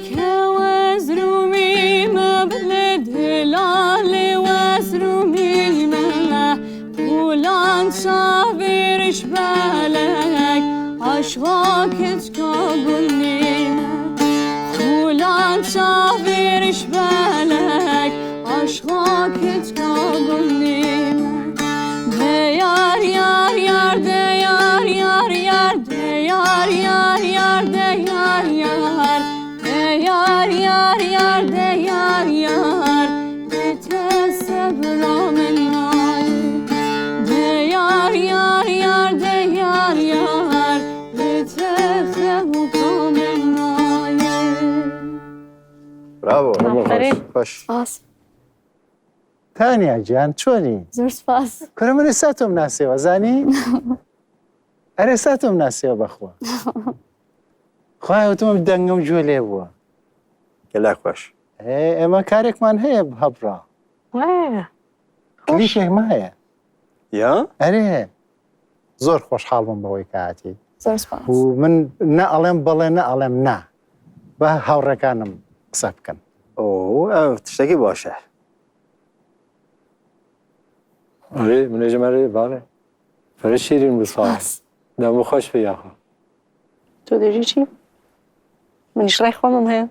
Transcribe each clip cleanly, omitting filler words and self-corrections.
که وزرومی مبلد هلال وزرومی مه بولان صابرش بالك عشواكت كابلني بولان صابرش بالك عشواكت كابلني ديار يار يار ديار يار يار ديار يار يار ديار يار ديار يار يار ديار يار بتسبر من نار ديار يار يار ديار يار بتخبك من نار. برافو. خوش. تانیا جان چونی؟ زور سپاس. کنم رساتم ناسیو زانی؟ رساتم ناسیو بخوا. خواه اتم بدنگم جولی بوا. گله خوش. اما کارک من هی بحبرا. کلیشه ما هی. یا؟ اره. زور خوش حالم بوی کاتی. زور سپاس. و من نه علم بله نه علم نه. با هاورکانم قصاب کن. اوه تشتکی باشه. آره منجم آره بله. فرش شیرین بسخواه. دمو خوش بیاخو. تو دیجی چی؟ منش رای خواهم هست.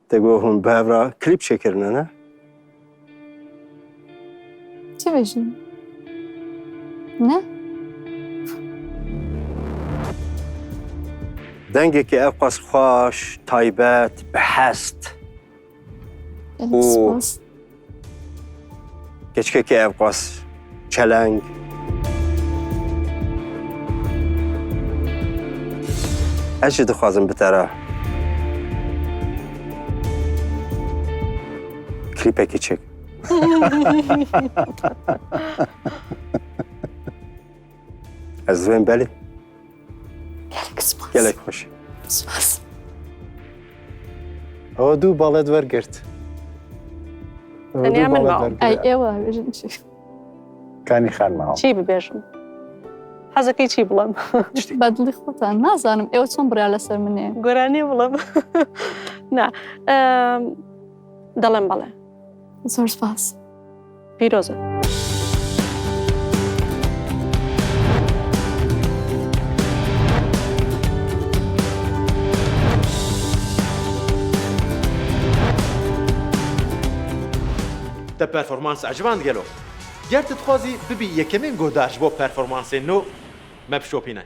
دگو هم بهورا کلیپ شکرنه نه؟ چی بشین؟ نه؟ دنگی که افقاس خوش تایبت بحست. سپاس. کچکه که افقاس چلنگ. هرچی دخوازم بتره. کلیپه که چک. از دویم بله؟ گلک سپاس. گلک خوش. سپاس. او دو بالد ورگرد. تنیا من باهم. ای ایوه بجن چی؟ کانی خان معهم. چی ببیشم؟ حزکی چی بلم؟ بدلی خودتا نزانم ایوه چون بریال سر منی. گرانی بلم. نه. دلم بله. زور سپاس. پیروزه. تا پرفورمانس عجبان گلو. گرت تخوازی ببی یکمین گوداش با پرفورمانس نو مبشوپینه.